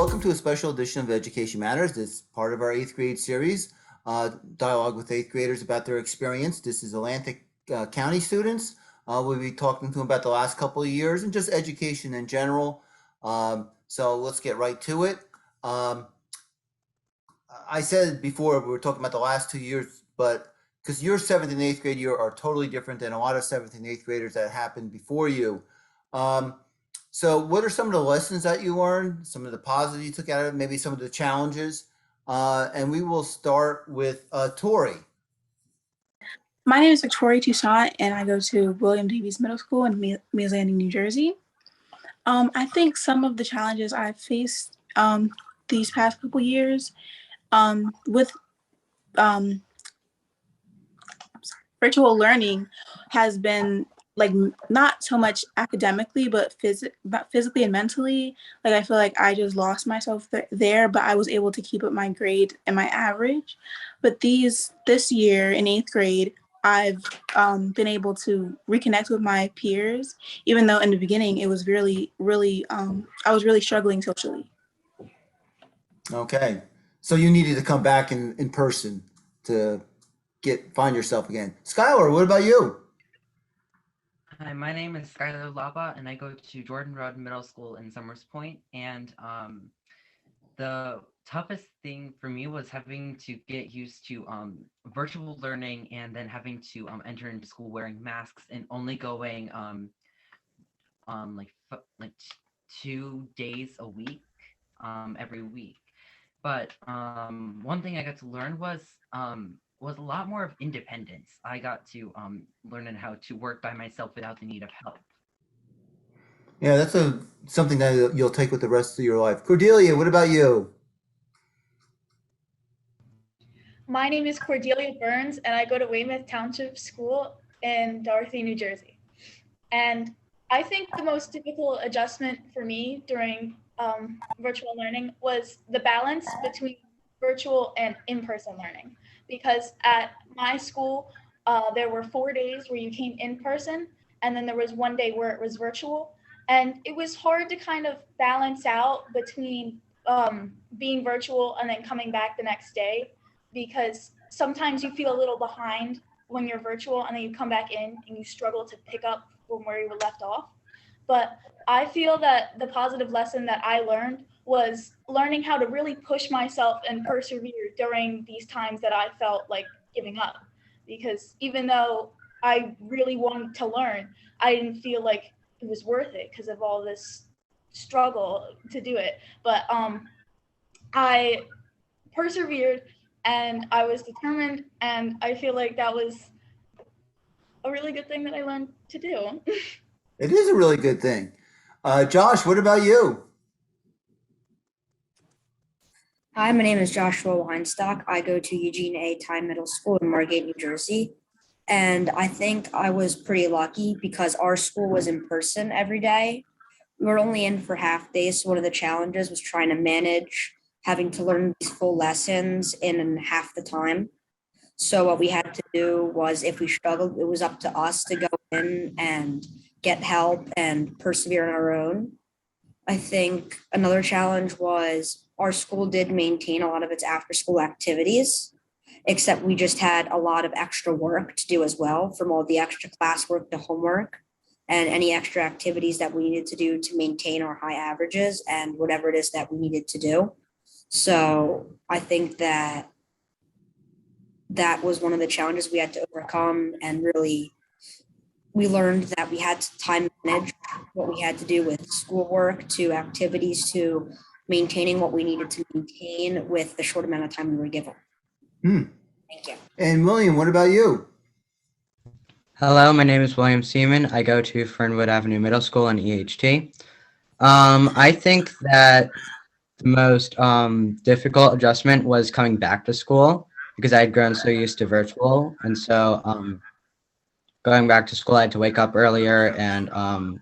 welcome to a special edition of Education Matters. This is part of our eighth grade series, dialogue with eighth graders about their experience. This is Atlantic County students. We'll be talking to them about the last couple of years and just education in general. So let's get right to it. I said before we were talking about the last 2 years, but because your seventh and eighth grade year are totally different than a lot of seventh and eighth graders that happened before you. So what are some of the lessons that you learned, some of the positives you took out of it, maybe some of the challenges? And we will start with Tori. My name is Victoria Toussaint, and I go to William Davies Middle School in Mills Landing, New Jersey. I think some of the challenges I've faced these past couple years with virtual learning has been like not so much academically, but physically and mentally. Like I feel like I just lost myself there, but I was able to keep up my grade and my average. But this year in eighth grade, I've been able to reconnect with my peers, even though in the beginning it was really, I was really struggling socially. Okay. So you needed to come back in person to find yourself again. Skylar, what about you? Hi, my name is Skylar Laba, and I go to Jordan Road Middle School in Summers Point. And the toughest thing for me was having to get used to virtual learning, and then having to enter into school wearing masks and only going like 2 days a week, every week. But one thing I got to learn was a lot more of independence. I got to learn how to work by myself without the need of help. Yeah, that's something that you'll take with the rest of your life. Cordelia, what about you? My name is Cordelia Burns, and I go to Weymouth Township School in Dorothy, New Jersey. And I think the most difficult adjustment for me during virtual learning was the balance between virtual and in-person learning. Because at my school, there were 4 days where you came in person, and then there was 1 day where it was virtual. And it was hard to kind of balance out between being virtual and then coming back the next day, because sometimes you feel a little behind when you're virtual and then you come back in and you struggle to pick up from where you were left off. But I feel that the positive lesson that I learned was learning how to really push myself and persevere during these times that I felt like giving up. Because even though I really wanted to learn, I didn't feel like it was worth it because of all this struggle to do it. But I persevered and I was determined, and I feel like that was a really good thing that I learned to do. It is a really good thing. Josh, what about you? Hi, my name is Joshua Weinstock. I go to Eugene A. Time Middle School in Margate, New Jersey. And I think I was pretty lucky because our school was in person every day. We were only in for half days. So one of the challenges was trying to manage having to learn these full lessons in half the time. So what we had to do was, if we struggled, it was up to us to go in and get help and persevere on our own. I think another challenge was our school did maintain a lot of its after school activities, except we just had a lot of extra work to do as well, from all the extra classwork to homework and any extra activities that we needed to do to maintain our high averages and whatever it is that we needed to do. So I think that was one of the challenges we had to overcome, and really we learned that we had to time manage what we had to do with schoolwork to activities to maintaining what we needed to maintain with the short amount of time we were given. Thank you. And William, what about you? Hello, my name is William Seaman. I go to Fernwood Avenue Middle School in EHT. I think that the most difficult adjustment was coming back to school, because I had grown so used to virtual. And so going back to school, I had to wake up earlier and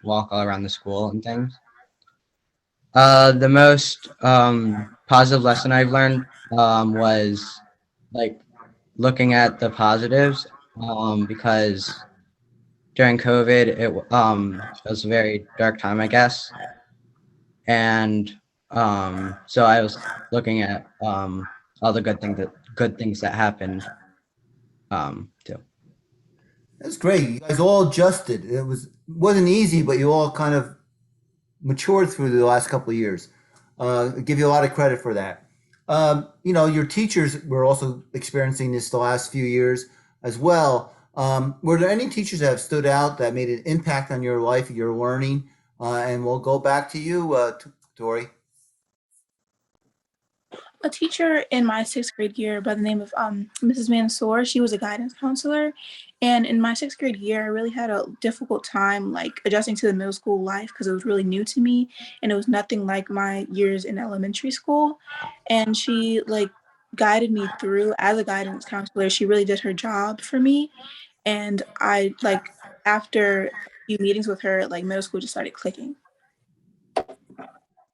walk all around the school and things. The most positive lesson I've learned was like looking at the positives, because during COVID, it was a very dark time, I guess. And So I was looking at all the good things that happened too. That's great. You guys all adjusted. Wasn't easy, but you all kind of matured through the last couple of years. I give you a lot of credit for that. Your teachers were also experiencing this the last few years as well. Were there any teachers that have stood out that made an impact on your life, your learning? And we'll go back to you, Tori. A teacher in my sixth grade year by the name of Mrs. Mansour. She was a guidance counselor, and in my sixth grade year, I really had a difficult time like adjusting to the middle school life because it was really new to me, and it was nothing like my years in elementary school. And she like guided me through as a guidance counselor. She really did her job for me, and I like after a few meetings with her, like middle school just started clicking.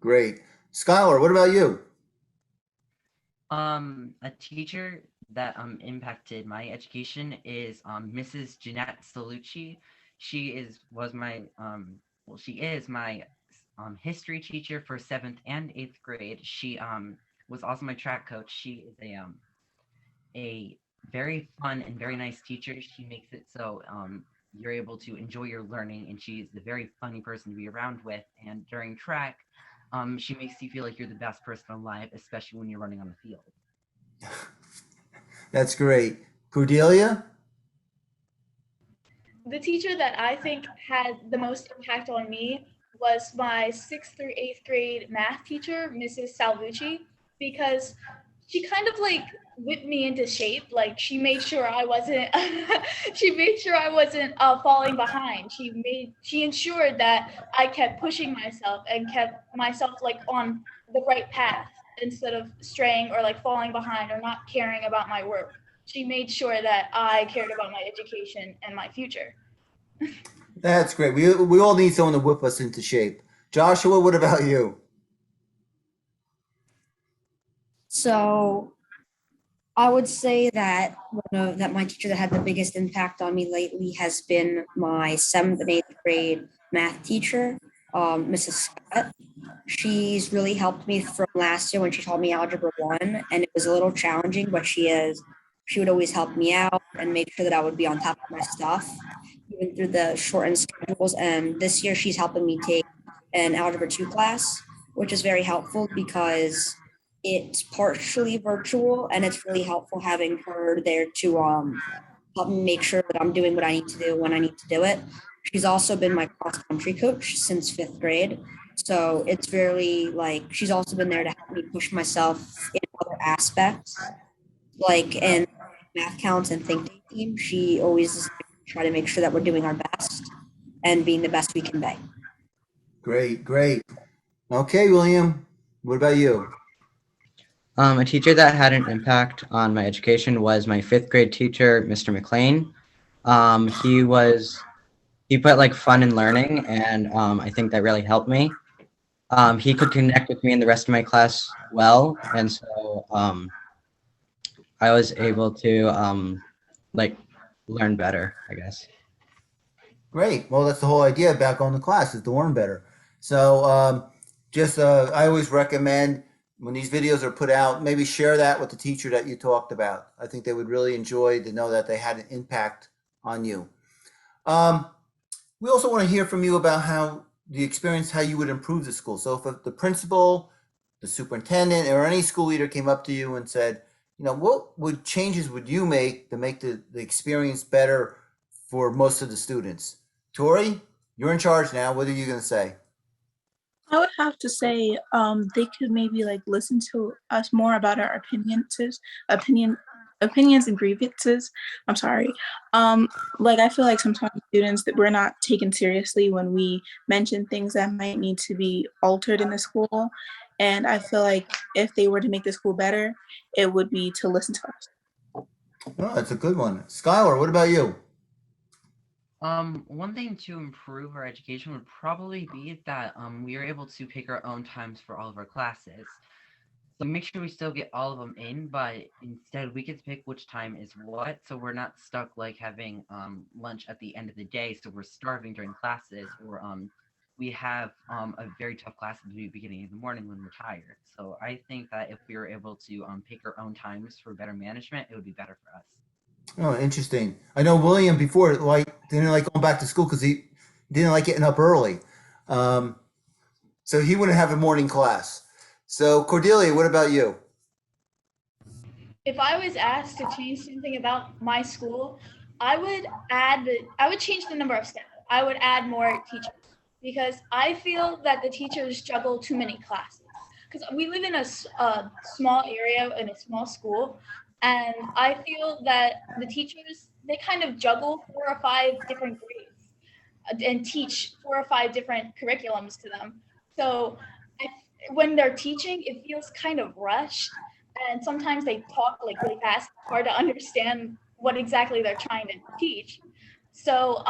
Great. Skylar, what about you? A teacher that impacted my education is Mrs. Jeanette Salucci. She is my history teacher for 7th and 8th grade. She was also my track coach. She is a very fun and very nice teacher. She makes it so you're able to enjoy your learning, and she's a very funny person to be around with. And during track, she makes you feel like you're the best person alive, especially when you're running on the field. That's great. Cordelia? The teacher that I think had the most impact on me was my 6th through 8th grade math teacher, Mrs. Salvucci, because she kind of like whipped me into shape. Like she made sure I wasn't falling behind. She ensured that I kept pushing myself and kept myself like on the right path instead of straying or like falling behind or not caring about my work. She made sure that I cared about my education and my future. That's great. We all need someone to whip us into shape. Joshua, what about you? So I would say that that my teacher that had the biggest impact on me lately has been my 7th and 8th grade math teacher, Mrs. Scott. She's really helped me from last year when she taught me Algebra 1, and it was a little challenging, but she would always help me out and make sure that I would be on top of my stuff, even through the shortened schedules. And this year she's helping me take an Algebra 2 class, which is very helpful because it's partially virtual, and it's really helpful having her there to help me make sure that I'm doing what I need to do when I need to do it. She's also been my cross country coach since 5th grade. So it's very like she's also been there to help me push myself in other aspects, like in math counts and think tank team. She always is try to make sure that we're doing our best and being the best we can be. Great, great. Okay, William, what about you? A teacher that had an impact on my education was my 5th grade teacher, Mr. McLean. He put like fun in learning, and I think that really helped me. He could connect with me and the rest of my class well, and so I was able to like learn better, I guess. Great. Well, that's the whole idea about going to class is to learn better. So, I always recommend when these videos are put out, maybe share that with the teacher that you talked about. I think they would really enjoy to know that they had an impact on you. Um, we also want to hear from you about how you would improve the school. So if the principal, the superintendent, or any school leader came up to you and said, what changes would you make to make the experience better for most of the students? Tori, you're in charge now. What are you going to say? I would have to say they could maybe like listen to us more about our opinion, opinions and grievances. I'm sorry. Like I feel like sometimes students that we're not taken seriously when we mention things that might need to be altered in the school. And I feel like if they were to make the school better, it would be to listen to us. Oh, that's a good one. Skylar, what about you? One thing to improve our education would probably be that we are able to pick our own times for all of our classes. So make sure we still get all of them in, but instead we get to pick which time is what, so we're not stuck like having lunch at the end of the day, so we're starving during classes, or we have a very tough class at the beginning of the morning when we're tired. So I think that if we were able to pick our own times for better management, it would be better for us. Oh, interesting. I know William before didn't like going back to school because he didn't like getting up early. Um, so he wouldn't have a morning class. So Cordelia, what about you? If I was asked to change something about my school, I would change the number of staff. I would add more teachers because I feel that the teachers juggle too many classes. Because we live in a small area in a small school, and I feel that the teachers they kind of juggle 4 or 5 different grades and teach 4 or 5 different curriculums to them. So when they're teaching, it feels kind of rushed, and sometimes they talk like really fast. It's hard to understand what exactly they're trying to teach. So,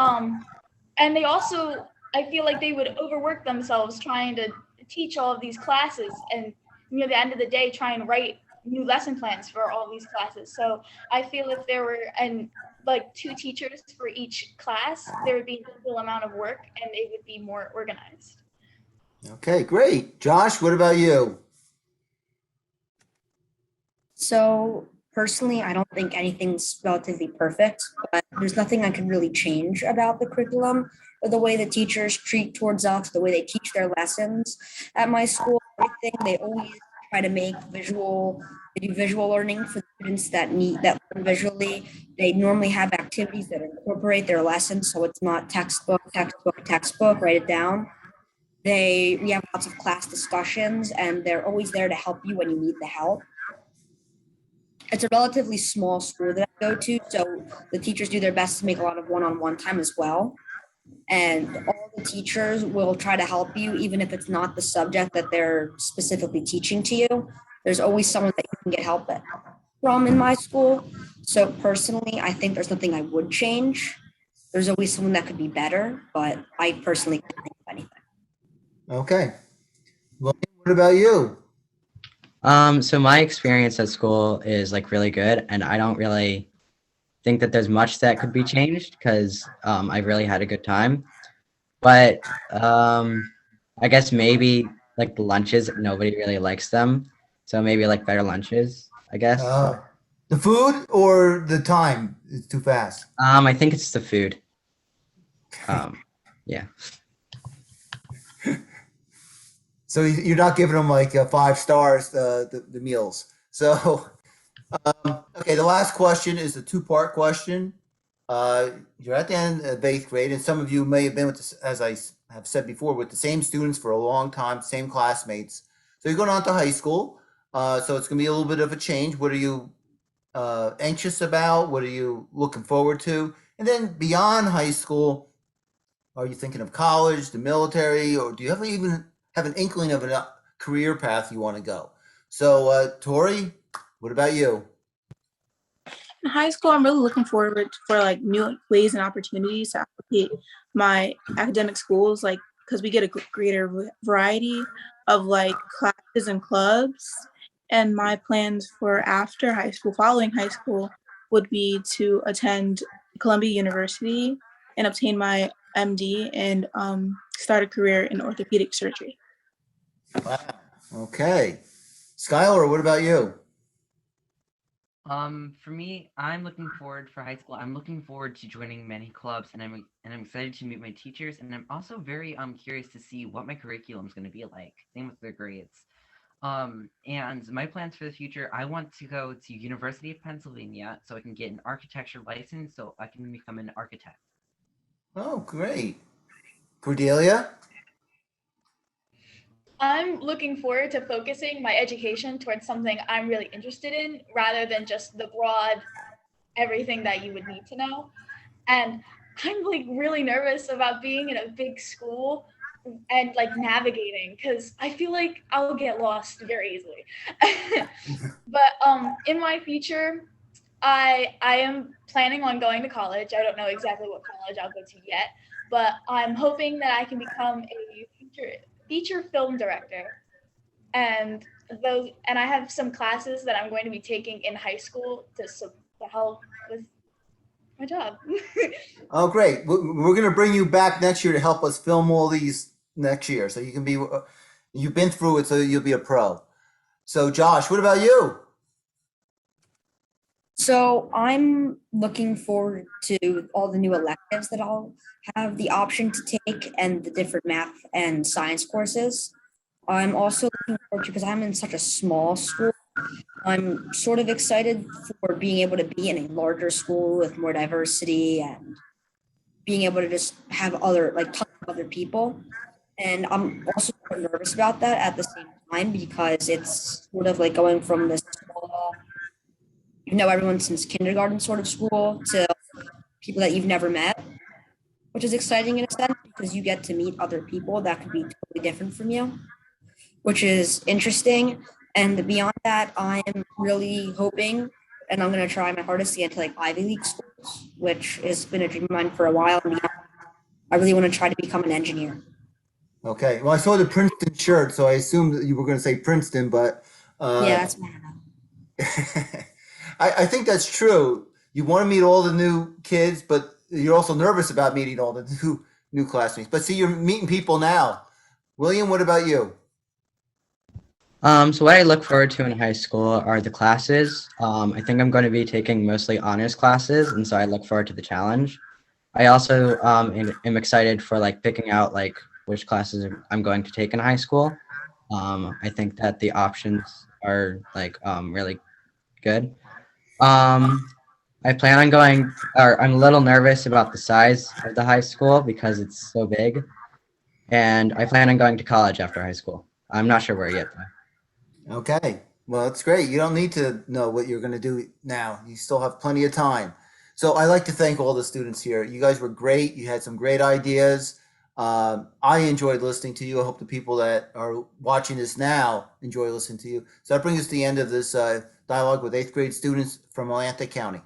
and they also, I feel like they would overwork themselves trying to teach all of these classes, and near the end of the day, try and write new lesson plans for all these classes. So I feel if there were like 2 teachers for each class, there would be an equal amount of work, and it would be more organized. Okay, great. Josh, what about you? So personally, I don't think anything's relatively perfect, but there's nothing I could really change about the curriculum or the way the teachers treat towards us, the way they teach their lessons at my school. Everything they always try to make visual. They do visual learning for students that learn visually. They normally have activities that incorporate their lessons, so it's not textbook, textbook, textbook. Write it down. We have lots of class discussions, and they're always there to help you when you need the help. It's a relatively small school that I go to, so the teachers do their best to make a lot of one-on-one time as well. And all the teachers will try to help you, even if it's not the subject that they're specifically teaching to you. There's always someone that you can get help from in my school. So personally, I think there's nothing I would change. There's always someone that could be better, but I personally can't think of anything. Okay. William, what about you? So my experience at school is like really good, and I don't really think that there's much that could be changed because I really had a good time. But I guess maybe like the lunches, nobody really likes them. So maybe like better lunches, I guess. The food or the time is too fast? I think it's the food. Yeah. So you're not giving them like 5 stars, the meals. So, okay, the last question is a 2-part question. You're at the end of 8th grade, and some of you may have been with this, as I have said before, with the same students for a long time, same classmates. So you're going on to high school. So it's going to be a little bit of a change. What are you anxious about? What are you looking forward to? And then beyond high school, are you thinking of college, the military, or do you even have an inkling of a career path you want to go? So, Tori, what about you? In high school, I'm really looking forward for like new ways and opportunities to applicate my academic schools, like because we get a greater variety of like classes and clubs. And my plans for after high school, following high school, would be to attend Columbia University and obtain my MD and start a career in orthopedic surgery. Wow. Okay. Skylar, what about you? For me, I'm looking forward for high school. I'm looking forward to joining many clubs, and I'm excited to meet my teachers, and I'm also very curious to see what my curriculum is going to be like. Same with their grades. And my plans for the future, I want to go to University of Pennsylvania so I can get an architecture license so I can become an architect. Oh, great. Cordelia? I'm looking forward to focusing my education towards something I'm really interested in rather than just the broad everything that you would need to know. And I'm like really nervous about being in a big school and like navigating because I feel like I'll get lost very easily. But in my future, I am planning on going to college. I don't know exactly what college I'll go to yet, but I'm hoping that I can become a feature film director. And I have some classes that I'm going to be taking in high school to help with my job. Oh, great. We're going to bring you back next year to help us film all these next year. So you can be, you've been through it, so you'll be a pro. So Josh, what about you? So I'm looking forward to all the new electives that I'll have the option to take and the different math and science courses. I'm also looking forward to, because I'm in such a small school, I'm sort of excited for being able to be in a larger school with more diversity and being able to just have other, like, tons of other people. And I'm also sort of nervous about that at the same time because it's sort of like going from this small, you know, everyone since kindergarten sort of school to people that you've never met, which is exciting in a sense because you get to meet other people that could be totally different from you, which is interesting. And beyond that, I'm really hoping, and I'm going to try my hardest to get into like Ivy League schools, which has been a dream of mine for a while. And I really want to try to become an engineer. Okay. Well, I saw the Princeton shirt, so I assumed that you were going to say Princeton, but Yeah, that's my I think that's true. You want to meet all the new kids, but you're also nervous about meeting all the new classmates. But see, you're meeting people now. William, what about you? So what I look forward to in high school are the classes. I think I'm going to be taking mostly honors classes, and so I look forward to the challenge. I also am excited for like picking out like which classes I'm going to take in high school. I think that the options are like really good. I plan on going, or I'm a little nervous about the size of the high school because it's so big, and I plan on going to college after high school. I'm not sure where yet though. Okay. Well, it's great. You don't need to know what you're going to do now. You still have plenty of time. So I'd like to thank all the students here. You guys were great. You had some great ideas. I enjoyed listening to you. I hope the people that are watching this now enjoy listening to you. So that brings us to the end of this dialogue with eighth grade students from Atlantic County.